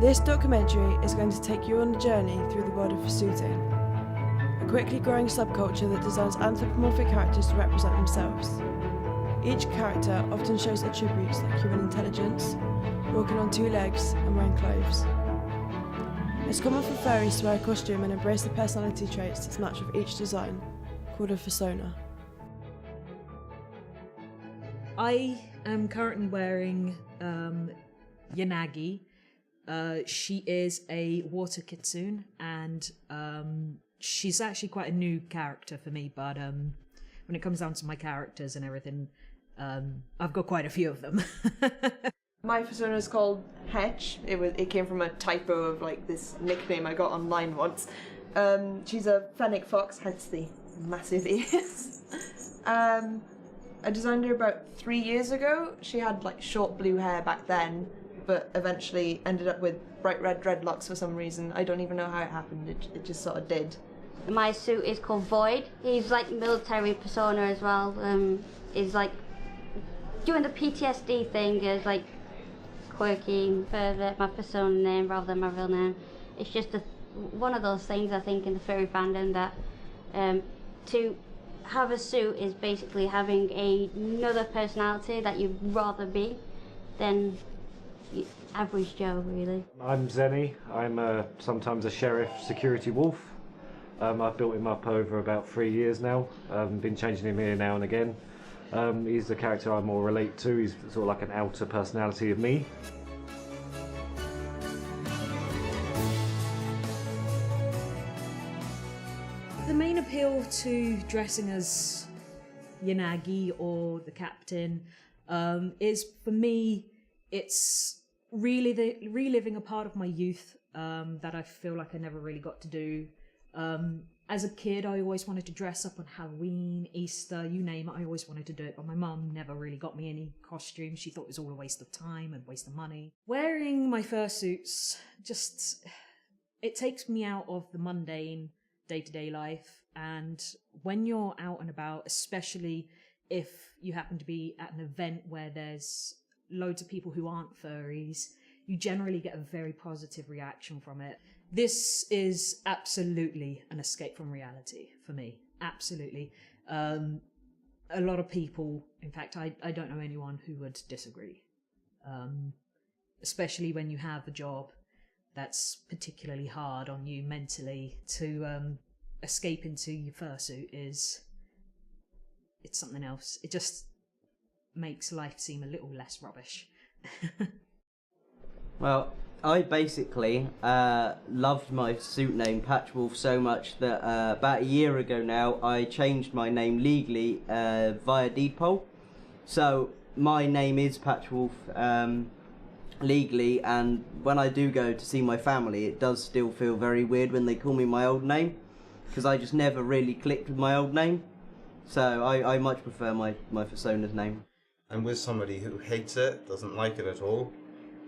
This documentary is going to take you on a journey through the world of fursuiting, a quickly growing subculture that designs anthropomorphic characters to represent themselves. Each character often shows attributes like human intelligence, walking on two legs and wearing clothes. It's common for furries to wear a costume and embrace the personality traits that match with each design, called a fursona. I am currently wearing Yanagi. She is a water kitsune, and she's actually quite a new character for me, but when it comes down to my characters and everything, I've got quite a few of them. My fursona is called Hetch. It came from a typo of like this nickname I got online once. She's a fennec fox, hence the massive ears. I designed her about 3 years ago. She had like short blue hair back then, but eventually ended up with bright red dreadlocks for some reason. I don't even know how it happened, it just sort of did. My suit is called Void. He's like military persona as well. He's like doing the PTSD thing, is like quirky for my persona name rather than my real name. It's just one of those things I think in the furry fandom that to have a suit is basically having another personality that you'd rather be than average Joe, really. I'm Zenny. I'm sometimes a sheriff security wolf. I've built him up over about 3 years now. Been changing him here now and again. He's the character I more relate to. He's sort of like an outer personality of me. The main appeal to dressing as Yanagi or the captain is, for me, it's really reliving a part of my youth that I feel like I never really got to do. As a kid, I always wanted to dress up on Halloween, Easter, you name it, I always wanted to do it, but my mum never really got me any costumes. She thought it was all a waste of time and waste of money. Wearing my fursuits, it takes me out of the mundane day-to-day life, and when you're out and about, especially if you happen to be at an event where there's loads of people who aren't furries, you generally get a very positive reaction from it. This is absolutely an escape from reality for me, absolutely. A lot of people, in fact, I don't know anyone who would disagree, especially when you have a job that's particularly hard on you mentally. To escape into your fursuit it's something else. It just makes life seem a little less rubbish. Well, I basically loved my suit name Patchwolf so much that about a year ago now I changed my name legally via deed poll. So my name is Patchwolf legally, and when I do go to see my family, it does still feel very weird when they call me my old name, because I just never really clicked with my old name. So I much prefer my persona's name. I'm with somebody who hates it, doesn't like it at all.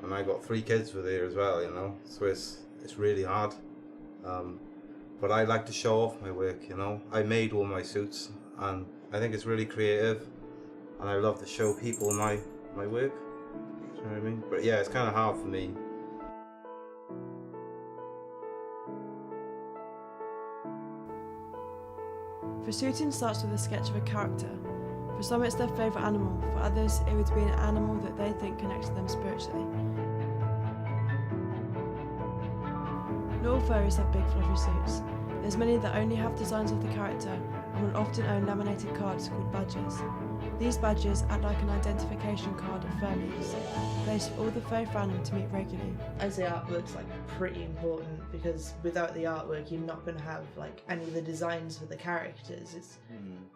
And I got 3 kids with her as well, you know, so it's really hard. But I like to show off my work, you know. I made all my suits, and I think it's really creative, and I love to show people my work. Do you know what I mean? But yeah, it's kind of hard for me. Fursuiting starts with a sketch of a character. For some it's their favourite animal, for others it would be an animal that they think connects to them spiritually. Not all furries have big fluffy suits. There's many that only have designs of the character and will often own laminated cards called badges. These badges act like an identification card of furries, placed for all the furry fandom to meet regularly. I'd say artwork's like pretty important, because without the artwork you're not going to have like any of the designs for the characters. It's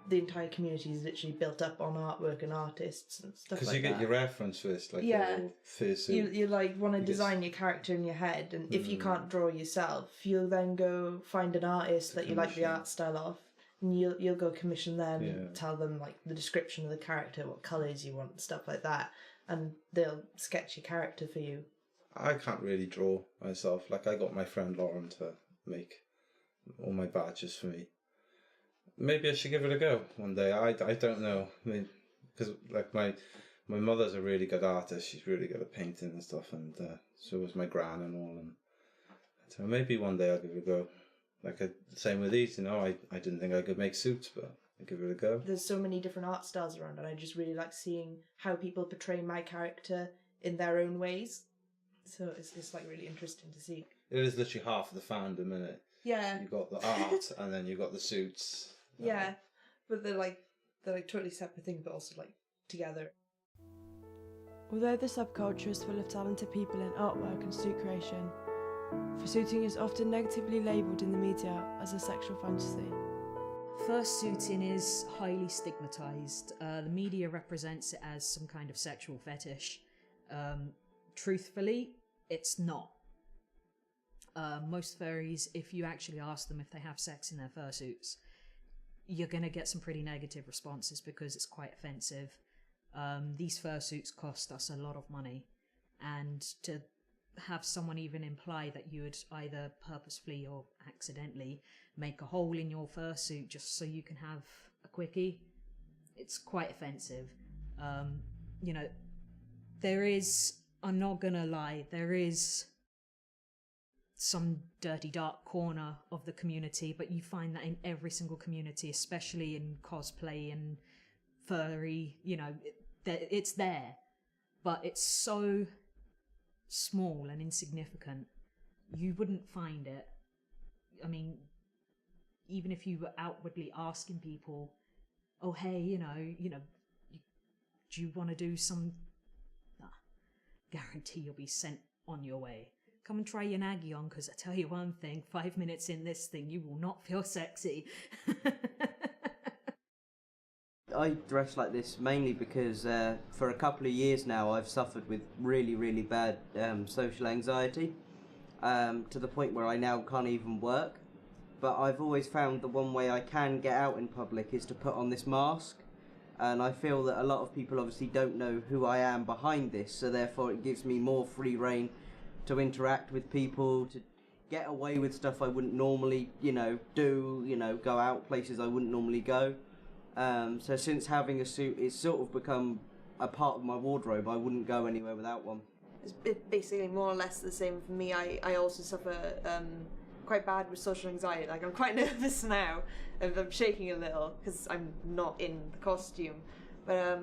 the entire community is literally built up on artwork and artists and stuff like that. Because you get your reference first, like your first. You like want to design your character in your head, and if you can't draw yourself, you'll then go find an artist that you like the art style of, and you'll go commission them and tell them like the description of the character, what colours you want, stuff like that, and they'll sketch your character for you. I can't really draw myself. Like I got my friend Lauren to make all my badges for me. Maybe I should give it a go one day. I don't know. I mean, because like my My mother's a really good artist. She's really good at painting and stuff, and so was my gran and all. And so maybe one day I'll give it a go. Same with these, I didn't think I could make suits, but I'll give it a go. There's so many different art styles around, and I just really like seeing how people portray my character in their own ways. So it's like really interesting to see. It is literally half of the fandom, isn't it? Yeah. You've got the art, and then you've got the suits. Yeah, but they're like totally separate things, but also like together. Although the subculture is full of talented people in artwork and suit creation, fursuiting is often negatively labelled in the media as a sexual fantasy. Fursuiting is highly stigmatised. The media represents it as some kind of sexual fetish. Truthfully, it's not. Most furries, if you actually ask them if they have sex in their fursuits, you're going to get some pretty negative responses because it's quite offensive. These fursuits cost us a lot of money, and to have someone even imply that you would either purposefully or accidentally make a hole in your fursuit just so you can have a quickie, it's quite offensive. There is, I'm not gonna lie, there is some dirty dark corner of the community, but you find that in every single community, especially in cosplay and furry, it's there, but it's so small and insignificant, you wouldn't find it. I mean, even if you were outwardly asking people, oh hey, do you want to do some, guarantee you'll be sent on your way. Come and try your Nagi on, because I tell you one thing, 5 minutes in this thing, you will not feel sexy. I dress like this mainly because for a couple of years now I've suffered with really, really bad social anxiety, to the point where I now can't even work. But I've always found the one way I can get out in public is to put on this mask. And I feel that a lot of people obviously don't know who I am behind this, so therefore it gives me more free rein to interact with people, to get away with stuff I wouldn't normally, do, go out places I wouldn't normally go. So since having a suit, it's sort of become a part of my wardrobe. I wouldn't go anywhere without one. It's basically more or less the same for me. I also suffer quite bad with social anxiety. Like, I'm quite nervous now. I'm shaking a little because I'm not in the costume. But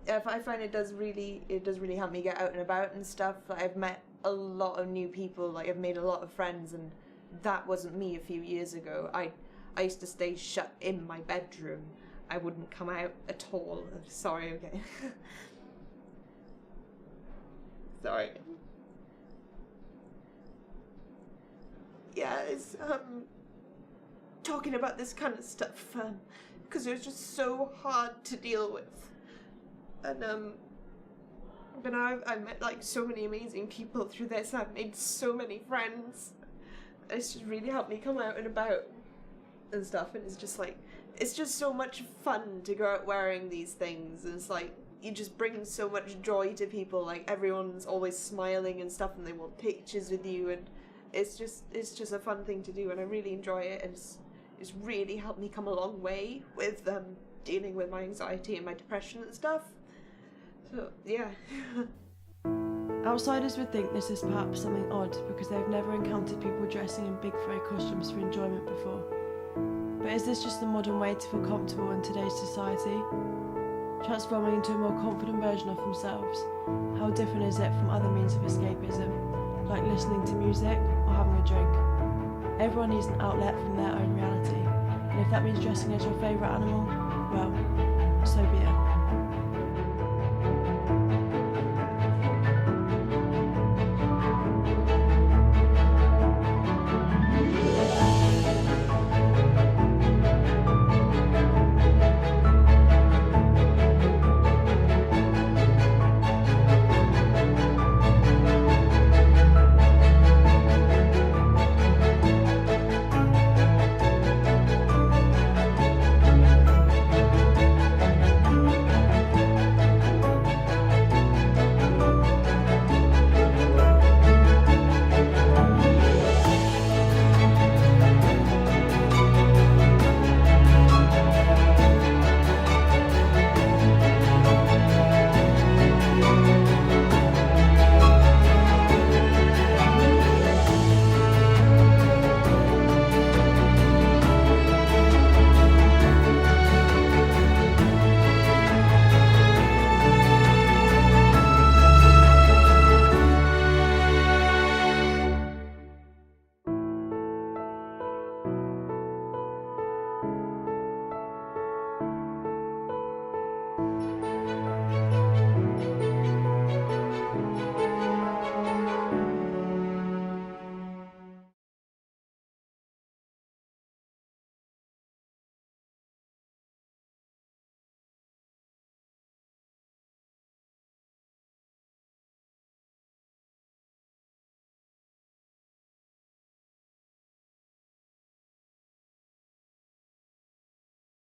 I find it does really help me get out and about and stuff. Like, I've met a lot of new people. Like, I've made a lot of friends, and that wasn't me a few years ago. I used to stay shut in my bedroom. I wouldn't come out at all. Sorry, okay. Sorry. Yeah, it's talking about this kind of stuff because it was just so hard to deal with, and but I've met like so many amazing people through this. I've made so many friends. It's just really helped me come out and about and stuff, and it's just so much fun to go out wearing these things, and it's like you just bring so much joy to people. Like, everyone's always smiling and stuff, and they want pictures with you, and it's just a fun thing to do, and I really enjoy it, and it's really helped me come a long way with dealing with my anxiety and my depression and stuff. So yeah. Outsiders would think this is perhaps something odd because they've never encountered people dressing in big furry costumes for enjoyment before. But is this just the modern way to feel comfortable in today's society? Transforming into a more confident version of themselves, how different is it from other means of escapism, like listening to music or having a drink? Everyone needs an outlet from their own reality, and if that means dressing as your favourite animal, well, so be it.